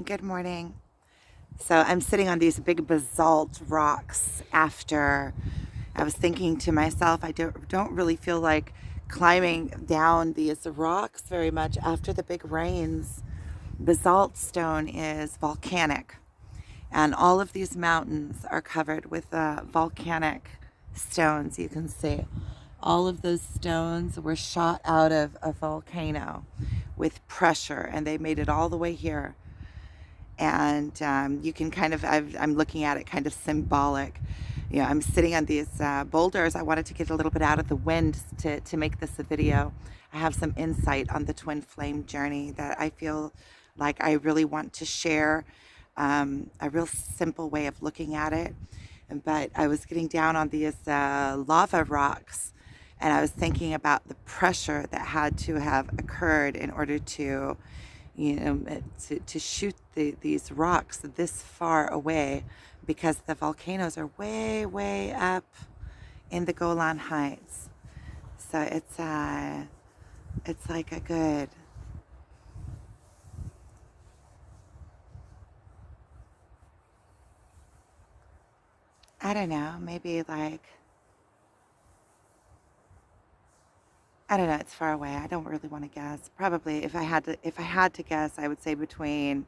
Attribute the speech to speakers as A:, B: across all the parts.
A: Good morning. So I'm sitting on these big basalt rocks after I was thinking to myself, I don't really feel like climbing down these rocks very much after the big rains. Basalt stone is volcanic, and all of these mountains are covered with volcanic stones. You can see all of those stones were shot out of a volcano with pressure, and they made it all the way here. And you can kind of I'm looking at it kind of symbolic. I'm sitting on these boulders. I wanted to get a little bit out of the wind to make this a video. I have some insight on the twin flame journey that I feel like I really want to share, a real simple way of looking at it. But I was getting down on these lava rocks, and I was thinking about the pressure that had to have occurred in order to to shoot these rocks this far away, because the volcanoes are way, way up in the Golan Heights. So it's like a good, I don't know, maybe like, I don't know, it's far away. I don't really want to guess. Probably if I had to guess, I would say between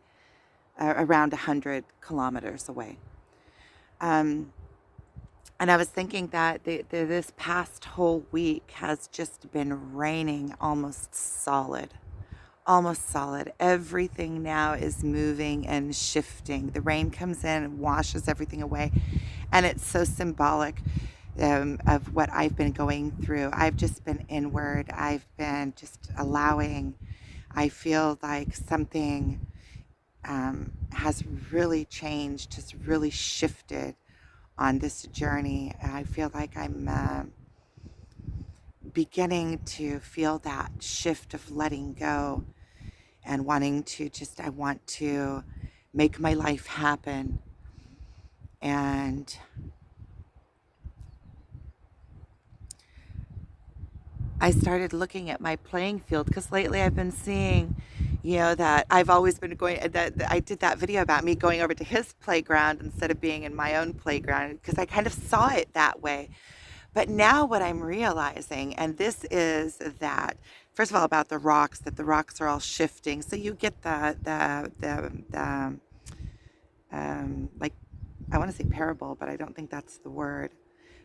A: around 100 kilometers away. Um, And I was thinking that this past whole week has just been raining almost solid. Almost solid. Everything now is moving and shifting. The rain comes in and washes everything away. And it's so symbolic of what I've been going through. I've just been inward. I've been just allowing. I feel like something has really changed, has really shifted on this journey. I feel like I'm beginning to feel that shift of letting go and wanting to just, I want to make my life happen. And I started looking at my playing field because lately I've been seeing, that I've always been going, that I did that video about me going over to his playground instead of being in my own playground, because I kind of saw it that way. But now what I'm realizing, and this is that, first of all, about the rocks, that the rocks are all shifting. So you get like, I want to say parable, but I don't think that's the word.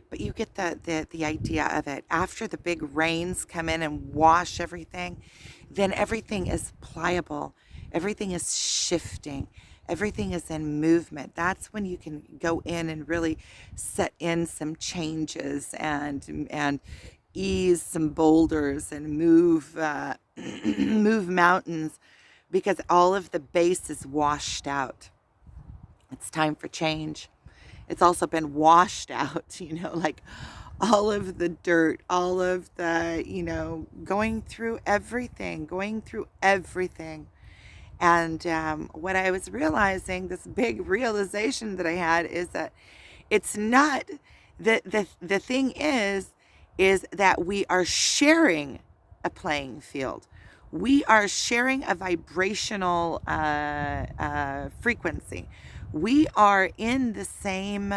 A: But you get the idea of it. After the big rains come in and wash everything, then everything is pliable. Everything is shifting. Everything is in movement. That's when you can go in and really set in some changes and ease some boulders and move move mountains, because all of the base is washed out. It's time for change. It's also been washed out, like all of the dirt, all of the, going through everything. And what I was realizing, this big realization that I had, is that it's not, the thing is that we are sharing a playing field. We are sharing a vibrational frequency. We are in the same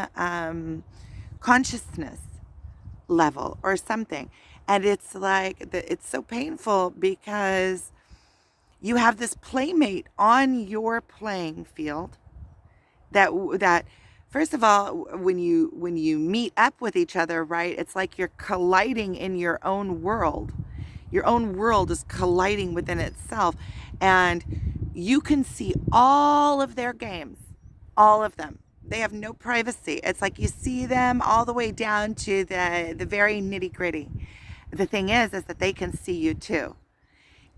A: consciousness level or something. And it's like, it's so painful because you have this playmate on your playing field that first of all, when you meet up with each other, right, it's like you're colliding in your own world. Your own world is colliding within itself, and you can see all of their games, all of them. They have no privacy. It's like you see them all the way down to the very nitty gritty. The thing is that they can see you too,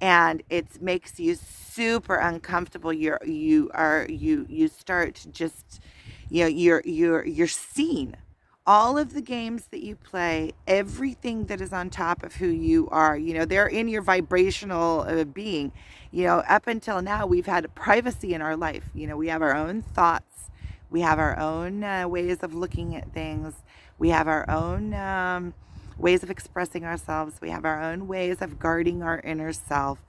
A: and it makes you super uncomfortable. You start just, you're seen. All of the games that you play, everything that is on top of who you are, they're in your vibrational being. Up until now, we've had privacy in our life. We have our own thoughts, we have our own ways of looking at things, we have our own ways of expressing ourselves. We have our own ways of guarding our inner self.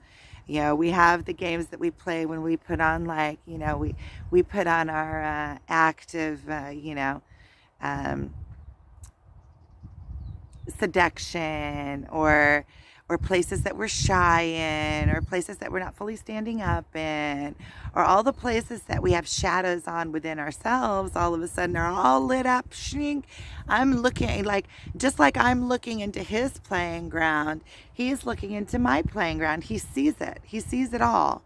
A: We have the games that we play when we put on, like, we put on our active, um, seduction, or places that we're shy in, or places that we're not fully standing up in, or all the places that we have shadows on within ourselves, all of a sudden are all lit up. Shink. I'm looking, like, just like I'm looking into his playing ground, he's looking into my playing ground. He sees it. He sees it all.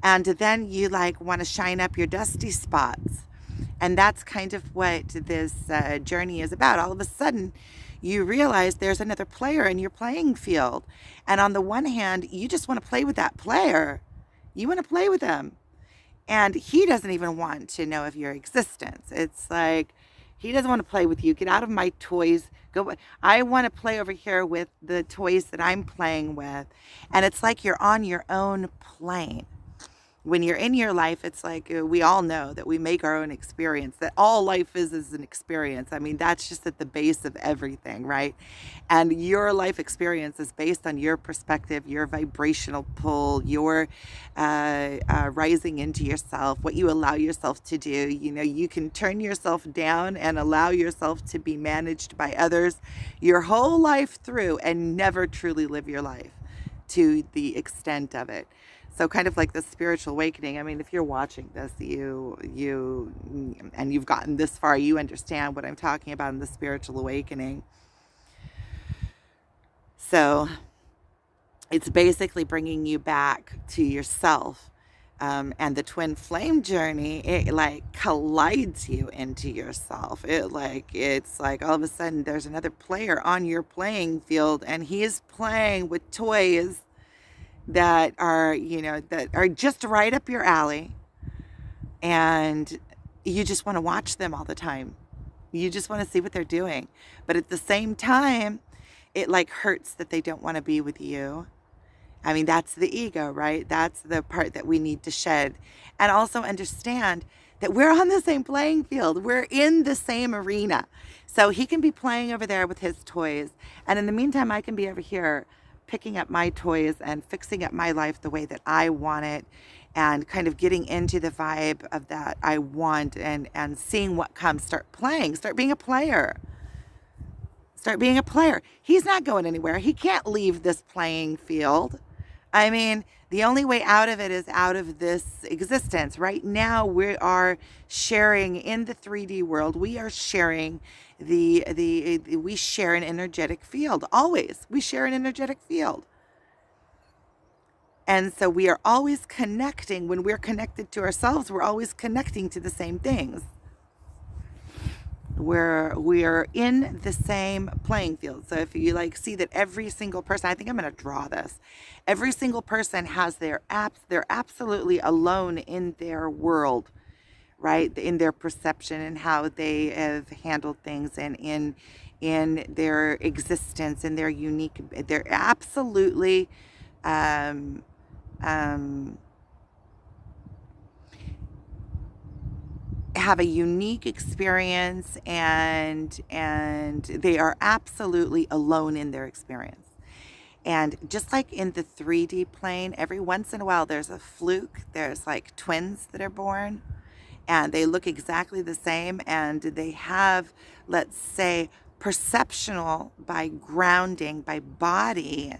A: And then you, like, want to shine up your dusty spots. And that's kind of what this journey is about. All of a sudden, you realize there's another player in your playing field. And on the one hand, you just want to play with that player. You want to play with him. And he doesn't even want to know of your existence. It's like, he doesn't want to play with you. Get out of my toys. Go. I want to play over here with the toys that I'm playing with. And it's like you're on your own plane. When you're in your life, it's like, we all know that we make our own experience, that all life is an experience. I mean, that's just at the base of everything, right? And your life experience is based on your perspective, your vibrational pull, your rising into yourself, what you allow yourself to do. You can turn yourself down and allow yourself to be managed by others your whole life through and never truly live your life to the extent of it. So kind of like the spiritual awakening. I mean, if you're watching this, and you've gotten this far, you understand what I'm talking about in the spiritual awakening. So it's basically bringing you back to yourself. And the twin flame journey, it like collides you into yourself. It's like all of a sudden there's another player on your playing field, and he is playing with toys that are just right up your alley, and you just want to watch them all the time. You just want to see what they're doing, but at the same time, it like hurts that they don't want to be with you. I mean, that's the ego, right? That's the part that we need to shed, and also understand that we're on the same playing field. We're in the same arena. So he can be playing over there with his toys, and in the meantime, I can be over here picking up my toys and fixing up my life the way that I want it, and kind of getting into the vibe of that I want, and seeing what comes. Start playing, start being a player. Start being a player. He's not going anywhere. He can't leave this playing field. I mean, the only way out of it is out of this existence. Right now, we are sharing in the 3D world. We are sharing we share an energetic field. Always, we share an energetic field. And so we are always connecting. When we're connected to ourselves, we're always connecting to the same things. We're in the same playing field. So if you see that every single person, I think I'm going to draw this. Every single person has they're absolutely alone in their world, right? In their perception and how they have handled things, and in their existence, in their unique, they're absolutely um, um, have a unique experience, and they are absolutely alone in their experience. And just like in the 3D plane, every once in a while there's a fluke. There's like twins that are born, and they look exactly the same, and they have, let's say, perceptional, by grounding, by body,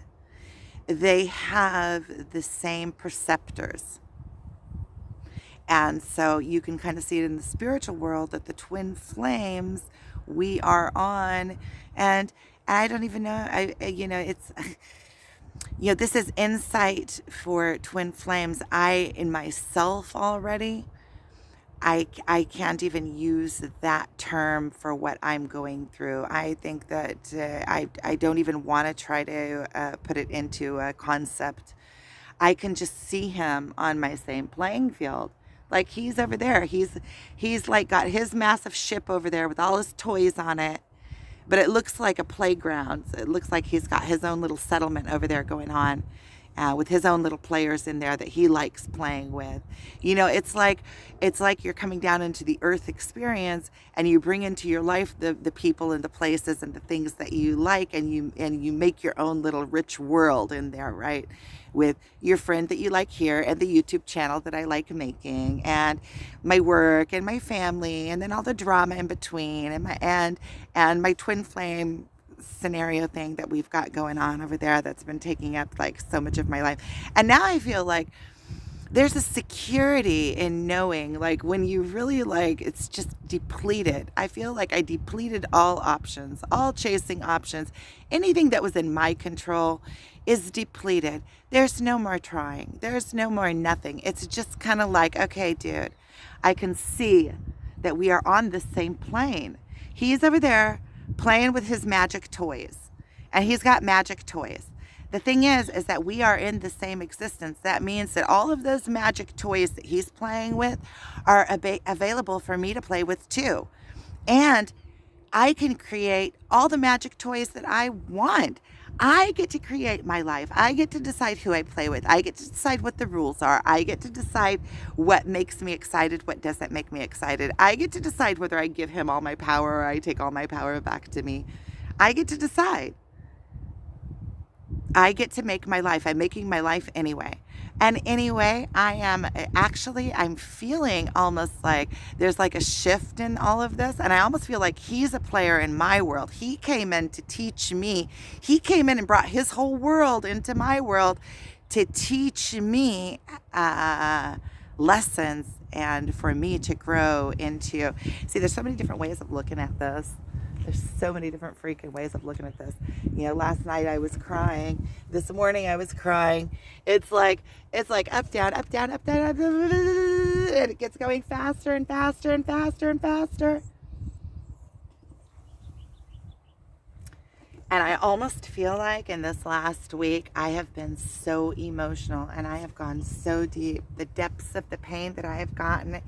A: they have the same perceptors. And so you can kind of see it in the spiritual world that the twin flames we are on, and I don't even know, it's, this is insight for twin flames. In myself already, I can't even use that term for what I'm going through. I think that I don't even want to try to put it into a concept. I can just see him on my same playing field. Like, he's over there. He's like got his massive ship over there with all his toys on it. But it looks like a playground. So it looks like he's got his own little settlement over there going on. with his own little players in there that he likes playing with. You know, it's like you're coming down into the earth experience, and you bring into your life the people and the places and the things that you like, and you make your own little rich world in there, right? With your friend that you like here, and the YouTube channel that I like making, and my work and my family, and then all the drama in between, and my twin flame scenario thing that we've got going on over there that's been taking up like so much of my life. And now I feel like there's a security in knowing, like, when you really, like, it's just depleted. I feel like I depleted all options, all chasing options. Anything that was in my control is depleted. There's no more trying. There's no more nothing. It's just kind of like, okay, dude, I can see that we are on the same plane. He's over there playing with his magic toys, and he's got magic toys. The thing is that we are in the same existence. That means that all of those magic toys that he's playing with are available for me to play with too. And I can create all the magic toys that I want. I get to create my life. I get to decide who I play with. I get to decide what the rules are. I get to decide what makes me excited, what doesn't make me excited. I get to decide whether I give him all my power or I take all my power back to me. I get to decide. I get to make my life. I'm making my life anyway. And anyway, I'm feeling almost like there's like a shift in all of this. And I almost feel like he's a player in my world. He came in to teach me. He came in and brought his whole world into my world to teach me lessons and for me to grow into. See, there's so many different ways of looking at this. There's so many different freaking ways of looking at this. You know, last night I was crying. This morning I was crying. It's like up, down, up, down, up, down, up, and it gets going faster and faster and faster and faster. And I almost feel like in this last week, I have been so emotional and I have gone so deep. The depths of the pain that I've gotten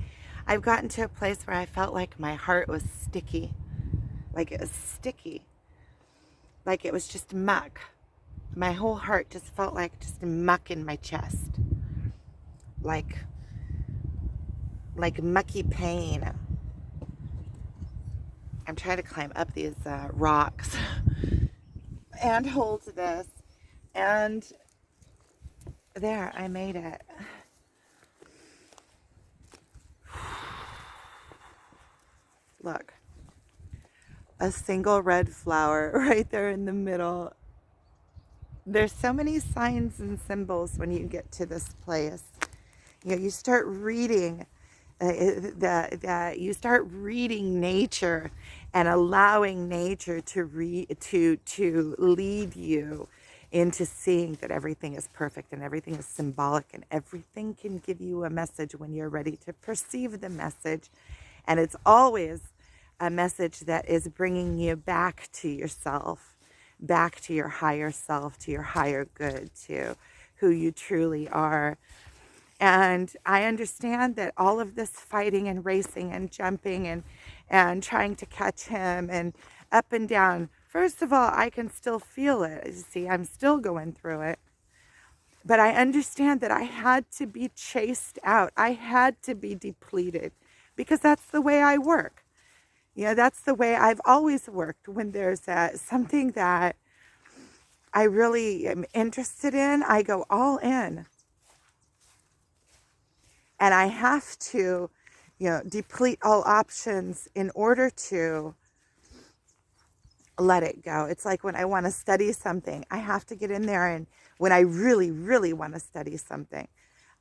A: to a place where I felt like my heart was sticky. Like it was sticky. Like it was just muck. My whole heart just felt like just muck in my chest. Like mucky pain. I'm trying to climb up these rocks and hold this. And there, I made it. Look. A single red flower right there in the middle. There's so many signs and symbols when you get to this place. You know, you start reading you start reading nature and allowing nature to lead you into seeing that everything is perfect and everything is symbolic and everything can give you a message when you're ready to perceive the message. And it's always a message that is bringing you back to yourself, back to your higher self, to your higher good, to who you truly are. And I understand that all of this fighting and racing and jumping and trying to catch him and up and down, first of all, I can still feel it. You see, I'm still going through it. But I understand that I had to be chased out. I had to be depleted because that's the way I work. You know, that's the way I've always worked. When there's something that I really am interested in, I go all in. And I have to, deplete all options in order to let it go. It's like when I want to study something, I have to get in there. And when I really, really want to study something,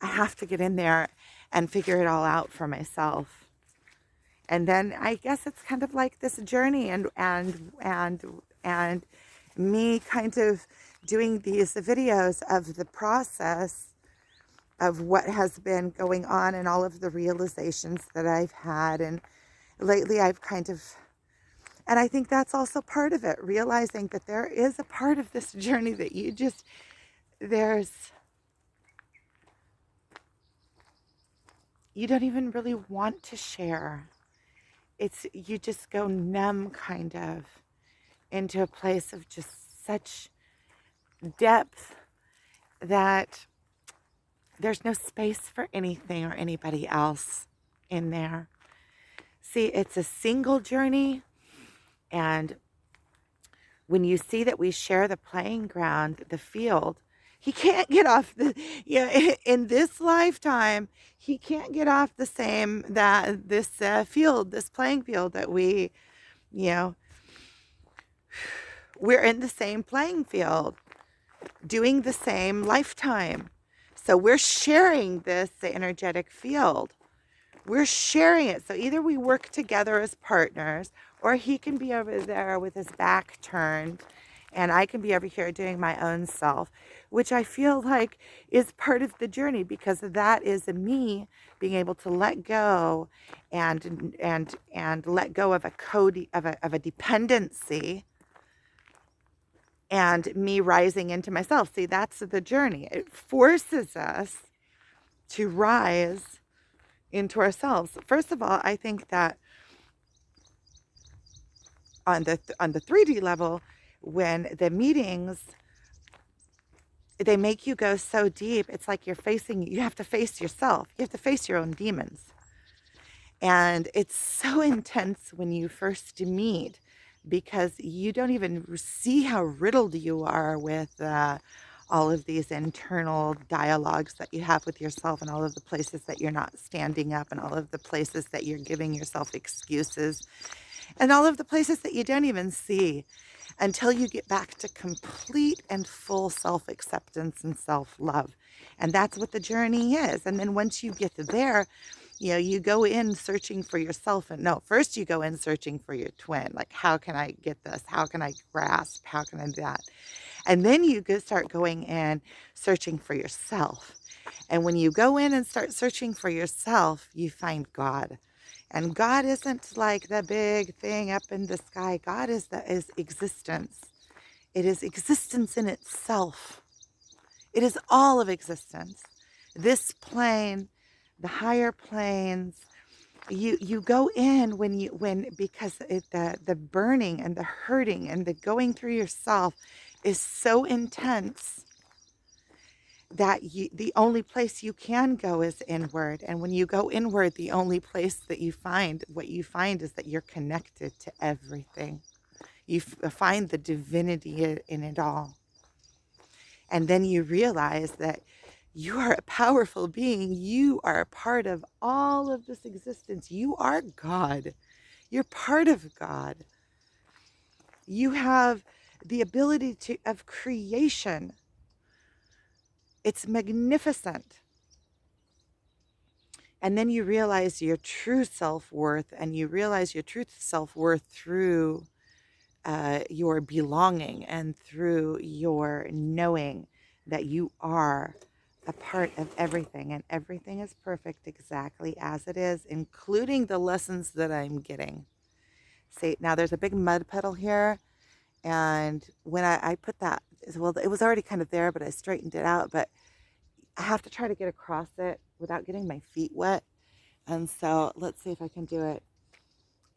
A: I have to get in there and figure it all out for myself. And then I guess it's kind of like this journey and me kind of doing these videos of the process of what has been going on and all of the realizations that I've had. And lately I've and I think that's also part of it, realizing that there is a part of this journey that you don't even really want to share. You just go numb kind of into a place of just such depth that there's no space for anything or anybody else in there. See, it's a single journey, and when you see that we share the playing ground, the field, he can't get off the, in this lifetime, he can't get off the same, that this field, this playing field that you know, we're in the same playing field, doing the same lifetime. So we're sharing this energetic field. We're sharing it. So either we work together as partners, or he can be over there with his back turned, and I can be over here doing my own self, which I feel like is part of the journey, because that is me being able to let go and let go of a dependency, and me rising into myself. See, that's the journey. It forces us to rise into ourselves. First of all, I think that on the 3D level, when the meetings, they make you go so deep, it's like you have to face yourself. You have to face your own demons. And it's so intense when you first meet, because you don't even see how riddled you are with all of these internal dialogues that you have with yourself, and all of the places that you're not standing up, and all of the places that you're giving yourself excuses, and all of the places that you don't even see until you get back to complete and full self-acceptance and self-love. And that's what the journey is. And then once you get there, you go in searching for yourself. And no, first you go in searching for your twin. Like, how can I get this? How can I grasp? How can I do that? And then you start going in searching for yourself. And when you go in and start searching for yourself, you find God. And God isn't like the big thing up in the sky. God is existence. It is existence in itself. It is all of existence. This plane, the higher planes, you go in because the burning and the hurting and the going through yourself is so intense that the only place you can go is inward. And when you go inward, the only place that what you find is that you're connected to everything. You find the divinity in it all. And then you realize that you are a powerful being. You are a part of all of this existence. You are God. You're part of God. You have the ability of creation. It's magnificent. And then you realize your true self-worth, and you realize your true self-worth through your belonging and through your knowing that you are a part of everything, and everything is perfect exactly as it is, including the lessons that I'm getting. See, now there's a big mud puddle here, and when I put that, well, it was already kind of there, but I straightened it out, but I have to try to get across it without getting my feet wet. And so let's see if I can do it.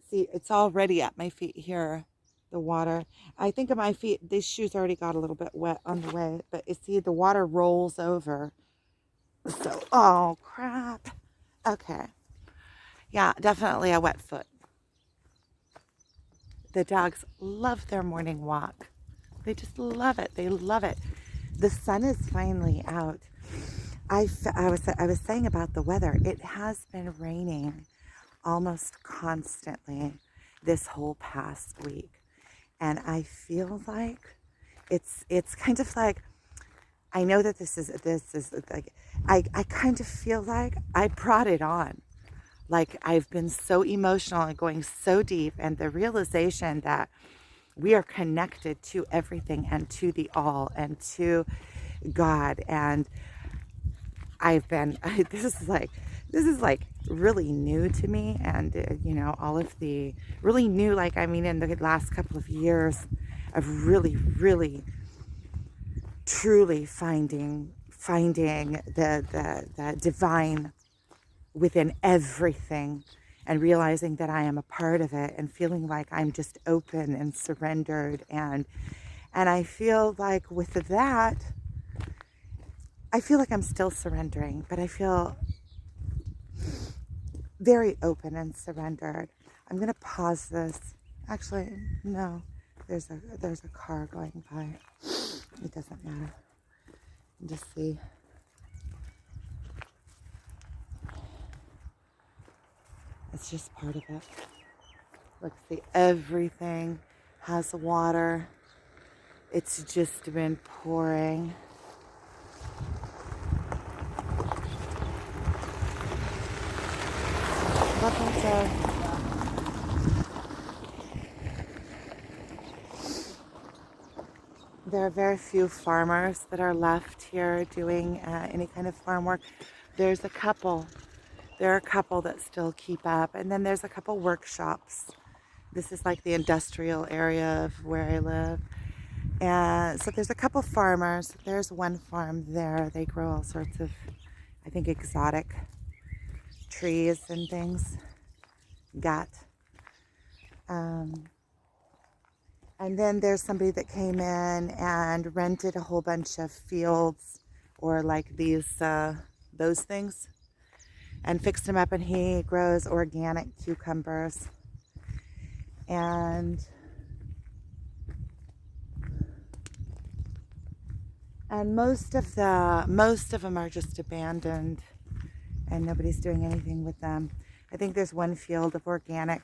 A: See, it's already at my feet here, the water. I think of my feet, these shoes already got a little bit wet on the way, but you see the water rolls over. So, oh crap. Okay. Yeah, definitely a wet foot. The dogs love their morning walk. They just love it. They love it. The sun is finally out. I was saying about the weather. It has been raining almost constantly this whole past week, and I feel like it's kind of like, I know that this is like, I kind of feel like I brought it on. Like, I've been so emotional and going so deep, and the realization that we are connected to everything and to the all and to God. And this is like really new to me. And, all of the really new, like, I mean, in the last couple of years of really, really, truly finding the divine within everything, and realizing that I am a part of it, and feeling like I'm just open and surrendered. And I feel like with that, I feel like I'm still surrendering, but I feel very open and surrendered. I'm going to pause this. Actually, no. There's a car going by. It doesn't matter. Just see. It's just part of it. Look, see, everything has water. It's just been pouring. Welcome to. There are very few farmers that are left here doing any kind of farm work. There's a couple. There are a couple that still keep up. And then there's a couple workshops. This is like the industrial area of where I live. And so there's a couple farmers. There's one farm there. They grow all sorts of, I think, exotic trees and things. And then there's somebody that came in and rented a whole bunch of fields or like those things and fixed them up, and he grows organic cucumbers. And most of them are just abandoned and nobody's doing anything with them. I think there's one field of organic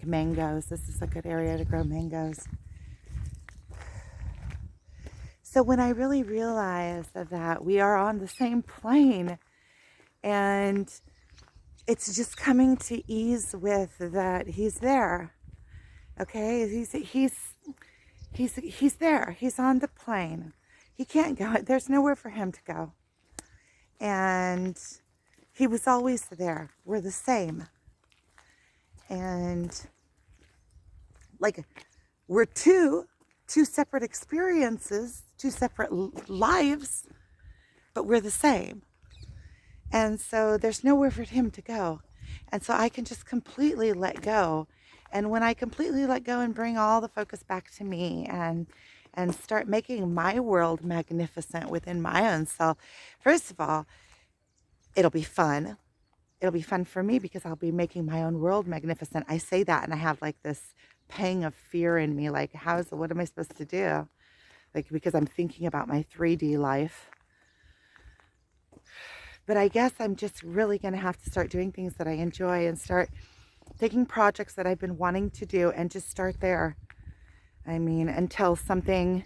A: mangoes. This is a good area to grow mangoes. So when I really realized that we are on the same plane, and it's just coming to ease with that he's there. Okay, he's there. He's on the plane. He can't go. There's nowhere for him to go. And he was always there. We're the same. And like, we're two separate experiences, two separate lives, but we're the same. And so there's nowhere for him to go. And so I can just completely let go. And when I completely let go and bring all the focus back to me and start making my world magnificent within my own self, first of all, it'll be fun. It'll be fun for me because I'll be making my own world magnificent. I say that and I have like this pang of fear in me. Like, what am I supposed to do? Like, because I'm thinking about my 3D life. But I guess I'm just really going to have to start doing things that I enjoy and start taking projects that I've been wanting to do and just start there. I mean, until something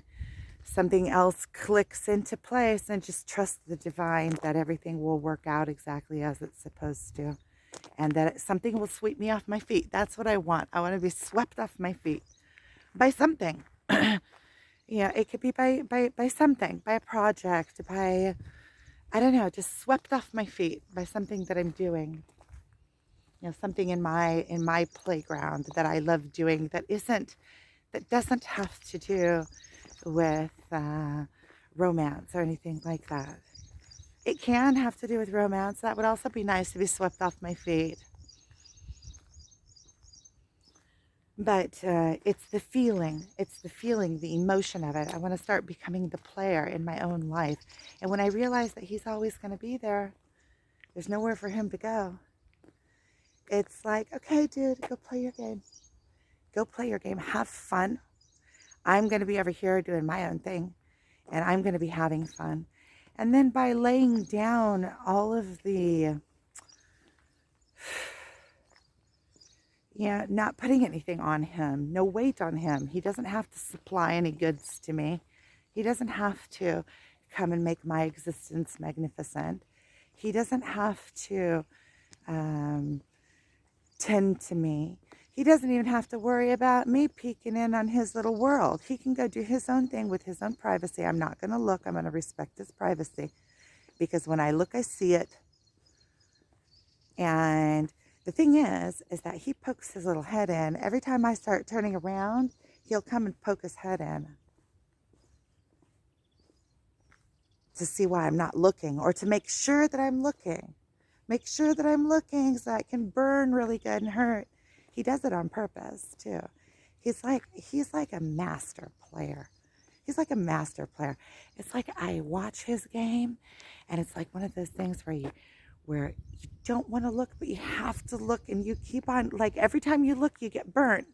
A: else clicks into place, and just trust the divine that everything will work out exactly as it's supposed to, and that something will sweep me off my feet. That's what I want. I want to be swept off my feet by something. Yeah, it could be by something, by a project, by, I don't know, just swept off my feet by something that I'm doing. You know, something in my playground that I love doing that doesn't have to do with romance or anything like that. It can have to do with romance. That would also be nice, to be swept off my feet. But it's the feeling, the emotion of it. I want to start becoming the player in my own life. And when I realize that he's always going to be there, there's nowhere for him to go. It's like, okay, dude, go play your game. Go play your game. Have fun. I'm going to be over here doing my own thing, and I'm going to be having fun. And then by laying down all of the, not putting anything on him, no weight on him. He doesn't have to supply any goods to me. He doesn't have to come and make my existence magnificent. He doesn't have to tend to me. He doesn't even have to worry about me peeking in on his little world. He can go do his own thing with his own privacy. I'm not going to look. I'm going to respect his privacy, because when I look, I see it. And the thing is that he pokes his little head in. Every time I start turning around, he'll come and poke his head in to see why I'm not looking, or to make sure that I'm looking. Make sure that I'm looking so I can burn really good and hurt. He does it on purpose too. He's like a master player. He's like a master player. It's like I watch his game, and it's like one of those things where you don't want to look, but you have to look, and you keep on, like, every time you look, you get burnt,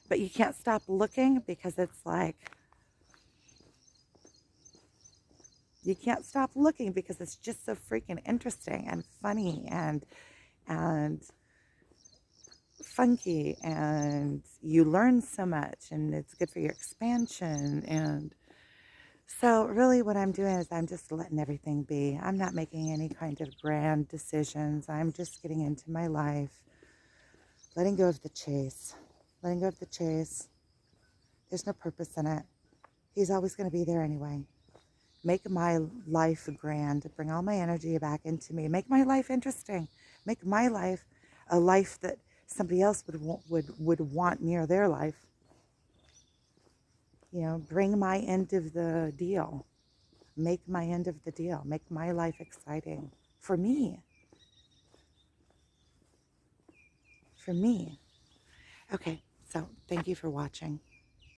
A: but you can't stop looking because it's like, you can't stop looking because it's just so freaking interesting and funny and funky, and you learn so much, and it's good for your expansion. And so really what I'm doing is I'm just letting everything be. I'm not making any kind of grand decisions. I'm just getting into my life, letting go of the chase, letting go of the chase. There's no purpose in it. He's always going to be there anyway. Make my life grand, bring all my energy back into me, make my life interesting, make my life a life that somebody else would want near their life. You know, bring my end of the deal, make my end of the deal, make my life exciting for me. For me. Okay, so thank you for watching.